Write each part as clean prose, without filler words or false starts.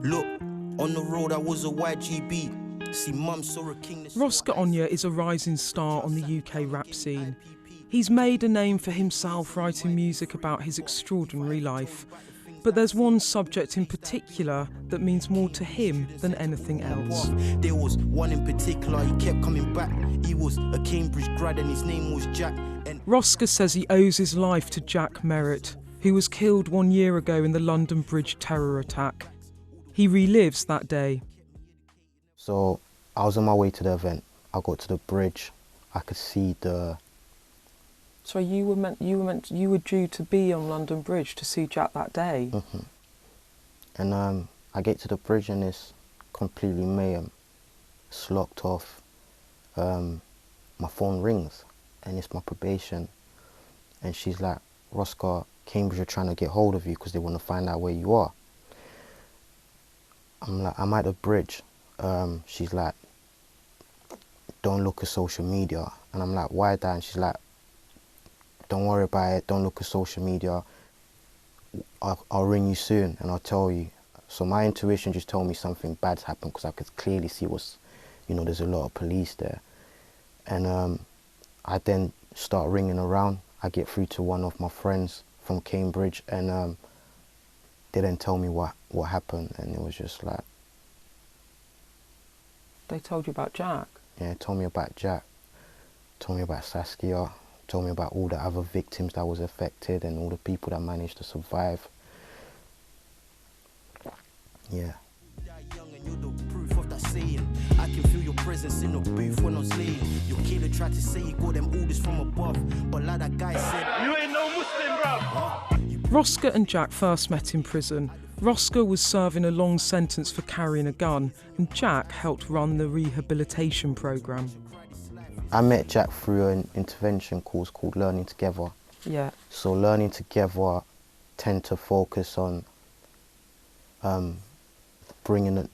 Look, on the road I was a YGB. See, mum saw a king. Rosca Onya is a rising star on the UK rap scene. He's made a name for himself writing music about his extraordinary life. But there's one subject in particular that means more to him than anything else. There was one in particular, he kept coming back. He was a Cambridge grad and his name was Jack. Rosca says he owes his life to Jack Merritt, who was killed 1 year ago in the London Bridge terror attack. He relives that day. So I was on my way to the event. I got to the bridge. I could see the... So you were due to be on London Bridge to see Jack that day? Mm-hmm. And I get to the bridge and it's completely mayhem. It's locked off. My phone rings and it's my probation. And she's like, Rosca, Cambridge are trying to get hold of you because they want to find out where you are. I'm like, I'm at the bridge. She's like, don't look at social media. And I'm like, why that? And she's like, don't worry about it, don't look at social media. I'll ring you soon and I'll tell you. So my intuition just told me something bad's happened because I could clearly see there's a lot of police there. And I then start ringing around. I get through to one of my friends from Cambridge and they then tell me what happened, and it was just like... They told you about Jack? Yeah, told me about Jack, told me about Saskia, told me about all the other victims that was affected and all the people that managed to survive. Yeah. I can feel your presence in the booth when I was laying. Your killer tried to say you got them orders from above, but like that guy said, you ain't no Muslim, bro. Rosca and Jack first met in prison. Rosca was serving a long sentence for carrying a gun, and Jack helped run the rehabilitation programme. I met Jack through an intervention course called Learning Together. Yeah. So Learning Together tend to focus on bringing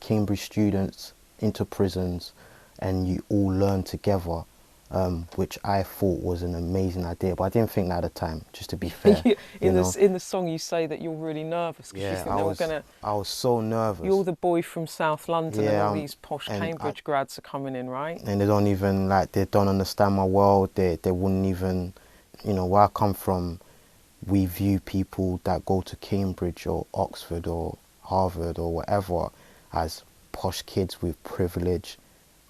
Cambridge students into prisons, and you all learn together, which I thought was an amazing idea, but I didn't think that at the time, just to be fair. In the song you say that you're really nervous because you think I was so nervous. You're the boy from South London and all these posh Cambridge grads are coming in, right? And they don't even, they don't understand my world, they wouldn't even, where I come from, we view people that go to Cambridge or Oxford or Harvard or whatever as posh kids with privilege,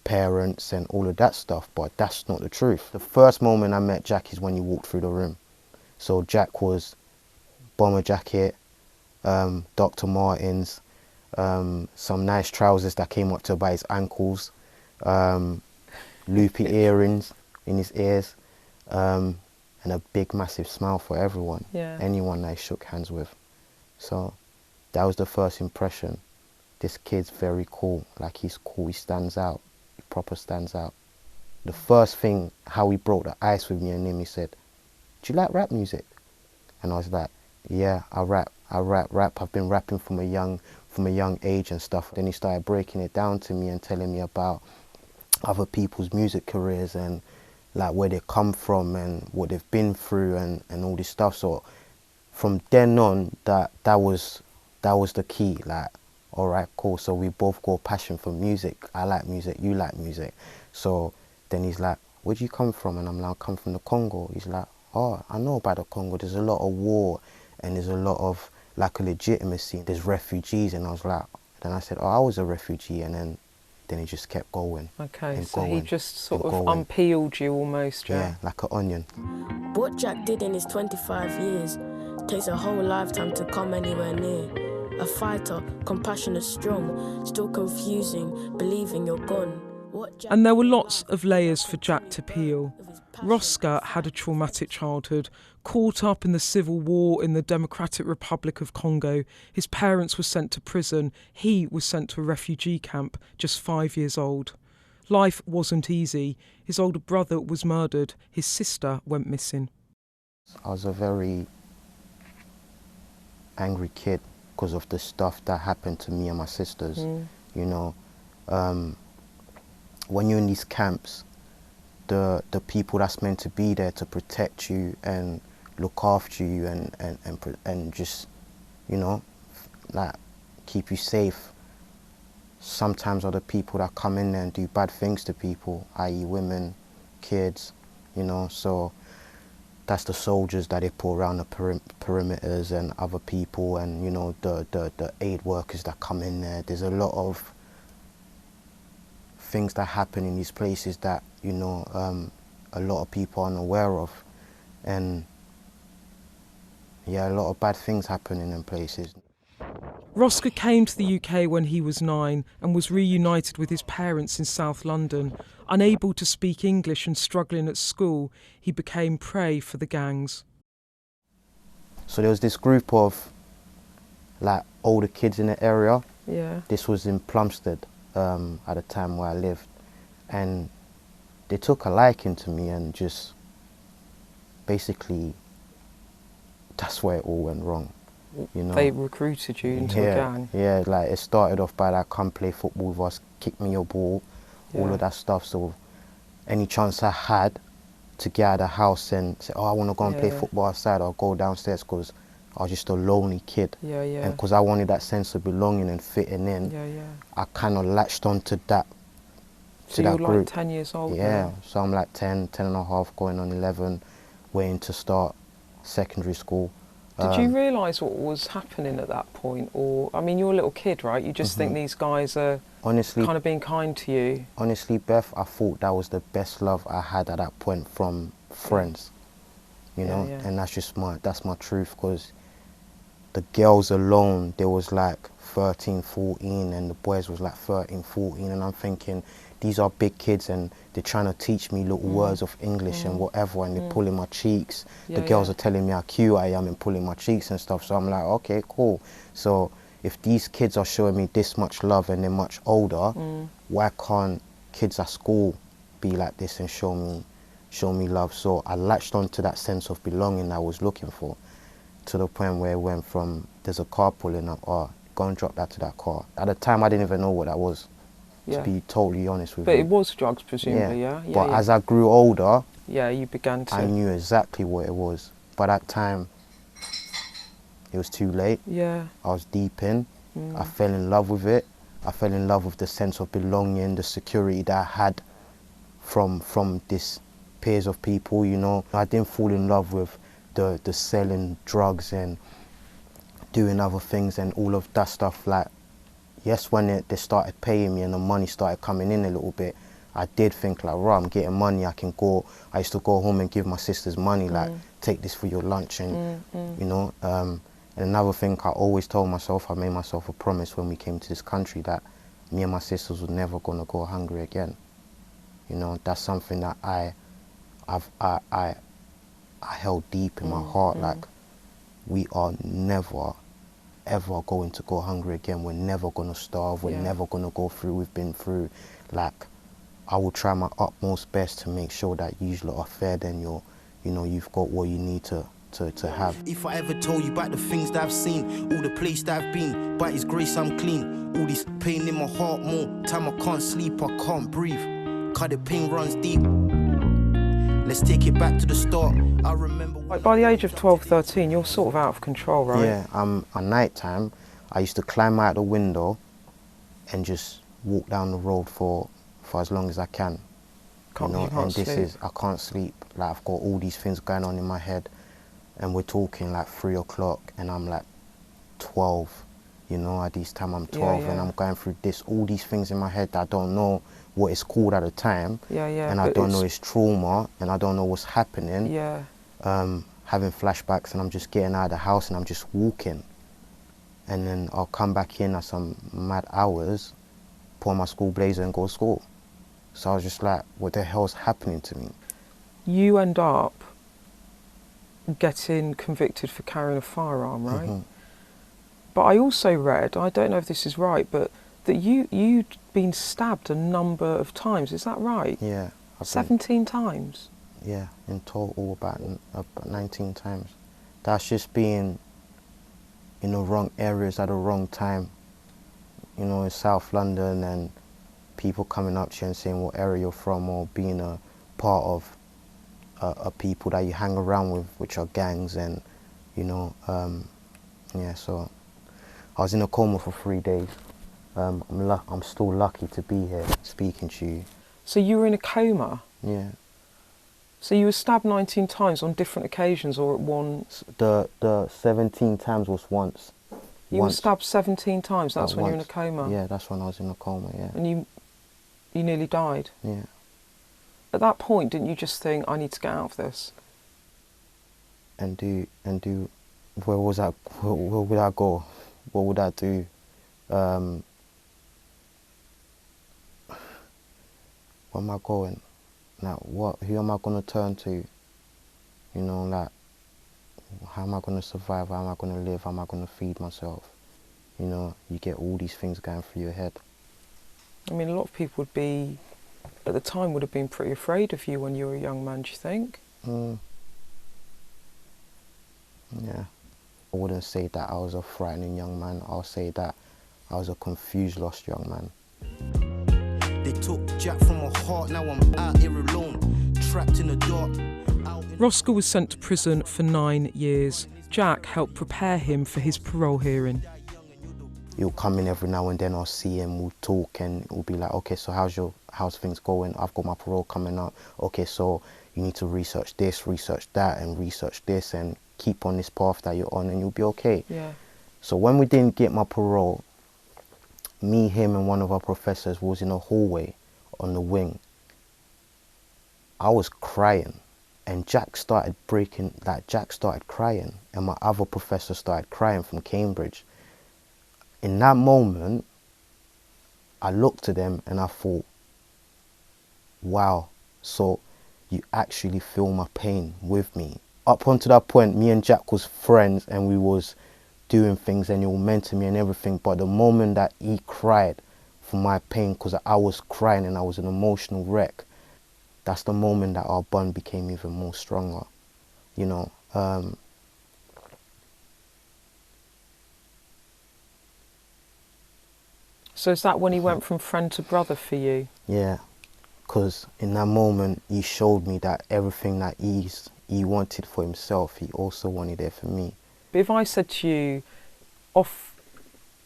parents and all of that stuff, but that's not the truth. The first moment I met Jack is when he walked through the room. So Jack was bomber jacket, Dr. Martens, some nice trousers that came up to about his ankles, loopy earrings in his ears, and a big massive smile for everyone, anyone that I shook hands with. So that was the first impression. This kid's very cool, he's cool, he stands out, he proper stands out. The first thing, how he broke the ice with me and him, he said, do you like rap music? And I was like, yeah, I rap, I've been rapping from a young age and stuff. Then he started breaking it down to me and telling me about other people's music careers and where they come from and what they've been through and all this stuff. So from then on, that was the key, all right, cool, so we both got passion for music. I like music, you like music. So then he's like, where'd you come from? And I'm like, I come from the Congo. He's like, oh, I know about the Congo. There's a lot of war and there's a lot of a legitimacy. There's refugees. And I was like, then I said, oh, I was a refugee. And then he just kept going. Okay, so he just sort of unpeeled you almost, yeah? Yeah, like an onion. What Jack did in his 25 years takes a whole lifetime to come anywhere near. A fighter, compassionate, strong, still confusing, believing you're gone. And there were lots of layers for Jack to peel. Rosca had a traumatic childhood, caught up in the civil war in the Democratic Republic of Congo. His parents were sent to prison. He was sent to a refugee camp, just 5 years old. Life wasn't easy. His older brother was murdered. His sister went missing. I was a very angry kid because of the stuff that happened to me and my sisters. When you're in these camps, the people that's meant to be there to protect you and look after you and just, keep you safe, sometimes are the people that come in there and do bad things to people, i.e. women, kids, you know. So that's the soldiers that they put around the perimeters and other people, and, you know, the aid workers that come in there. There's a lot of things that happen in these places that, you know, a lot of people aren't aware of. And yeah, a lot of bad things happen in them places. Rosca came to the UK when he was 9 and was reunited with his parents in South London. Unable to speak English and struggling at school, he became prey for the gangs. So there was this group of like older kids in the area. Yeah. This was in Plumstead at the time where I lived, and they took a liking to me, and just basically that's where it all went wrong. You know, they recruited you into a gang. Yeah, like it started off by like, come play football with us, kick me your ball, all of that stuff. So any chance I had to get out of the house and say, oh, I want to go and play football outside, I'll go downstairs, because I was just a lonely kid. And because I wanted that sense of belonging and fitting in, I kind of latched onto that. So to you that were group. like 10 years old? Yeah, so I'm like 10 and a half, going on 11, waiting to start secondary school. Did you realise what was happening at that point? Or, I mean, you're a little kid, right? You just think these guys are honestly kind of being kind to you. Honestly, Beth, I thought that was the best love I had at that point from friends, you know, and that's my truth, because the girls alone, there was like 13, 14, and the boys was like 13, 14, and I'm thinking, these are big kids and they're trying to teach me little words of English and whatever, and they're pulling my cheeks. The girls are telling me how cute I am and pulling my cheeks and stuff. So I'm like, okay, cool. So if these kids are showing me this much love and they're much older, why can't kids at school be like this and show me love? So I latched onto that sense of belonging I was looking for, to the point where it went from, there's a car pulling up, oh, go and drop that to that car. At the time, I didn't even know what that was. To be totally honest with you. But it was drugs, presumably, yeah? But as I grew older, you began to... I knew exactly what it was. By that time, it was too late. Yeah. I was deep in. I fell in love with it. I fell in love with the sense of belonging, the security that I had from this peers of people, you know. I didn't fall in love with the selling drugs and doing other things and all of that stuff. Like, yes, when they started paying me and the money started coming in a little bit, I did think like, right, I'm getting money, I used to go home and give my sisters money, like, take this for your lunch, and, you know. And another thing I always told myself, I made myself a promise when we came to this country, that me and my sisters were never going to go hungry again. You know, that's something that I held deep in my heart, like, we are never ever going to go hungry again. We're never going to starve. We're never going to go through we've been through. Like, I will try my utmost best to make sure that you lot are fed and you've got what you need to have. If I ever told you about the things that I've seen, all the place that I've been, by His grace I'm clean. All this pain in my heart, more time I can't sleep, I can't breathe. Cause the pain runs deep. Let's take it back to the start. I remember... Like, by the age of 12, 13, you're sort of out of control, right? Yeah, at night time, I used to climb out the window and just walk down the road for as long as I can. I can't sleep. Like, I've got all these things going on in my head, and we're talking like 3 o'clock, and I'm like 12. You know, at this time I'm 12, and I'm going through all these things in my head that I don't know what it's called at the time, and I don't know it's trauma, and I don't know what's happening. Having flashbacks, and I'm just getting out of the house and I'm just walking, and then I'll come back in at some mad hours, put on my school blazer and go to school. So I was just like, what the hell's happening to me? You end up getting convicted for carrying a firearm, right? But I also read, I don't know if this is right, but that you'd been stabbed a number of times. Is that right? Yeah. 17 times? Yeah, in total about 19 times. That's just being in the wrong areas at the wrong time. You know, in South London, and people coming up to you and saying what area you're from, or being a part of a people that you hang around with, which are gangs, and, you know, so I was in a coma for 3 days. I'm still lucky to be here speaking to you. So you were in a coma? Yeah. So you were stabbed 19 times on different occasions or at once? The 17 times was once. You were stabbed 17 times, that's when you were in a coma? Yeah, that's when I was in a coma, yeah. And you nearly died? Yeah. At that point, didn't you just think, I need to get out of this? And do, where would I go? What would I do? Where am I going? Like, who am I going to turn to? You know, like, how am I going to survive? How am I going to live? How am I going to feed myself? You know, you get all these things going through your head. I mean, a lot of people would be, at the time, would have been pretty afraid of you when you were a young man, do you think? Yeah. I wouldn't say that I was a frightening young man. I'll say that I was a confused, lost young man. They took Jack from my heart, now I'm out here alone, trapped in the dark. Rosca was sent to prison for 9 years. Jack helped prepare him for his parole hearing. He'll come in every now and then, I'll see him, we'll talk, and we'll be like, okay, so how's things going? I've got my parole coming up. Okay, so you need to research this, research that, and research this, and keep on this path that you're on, and you'll be okay. Yeah. So when we didn't get my parole, me, him, and one of our professors was in a hallway on the wing. I was crying, and Jack started crying, and my other professor started crying from Cambridge. In that moment, I looked at them and I thought, wow, so you actually feel my pain with me. Up until that point, me and Jack was friends and we was doing things and he was mentoring me and everything. But the moment that he cried for my pain, because I was crying and I was an emotional wreck, that's the moment that our bond became even more stronger, you know. So is that when he went from friend to brother for you? Yeah, because in that moment he showed me that everything that he wanted for himself, he also wanted it for me. But if I said to you, off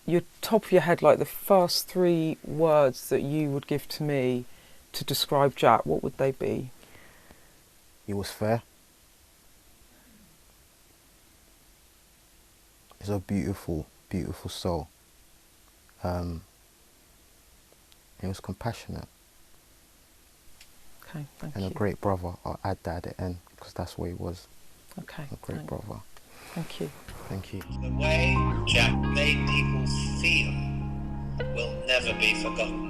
your top of your head, like the first 3 words that you would give to me to describe Jack, what would they be? He was fair. He's a beautiful, beautiful soul. He was compassionate. Okay, thank you. And a great brother. I'll add that at the end because that's what he was. Okay, a great brother. Thank you. Thank you. The way Jack made people feel will never be forgotten.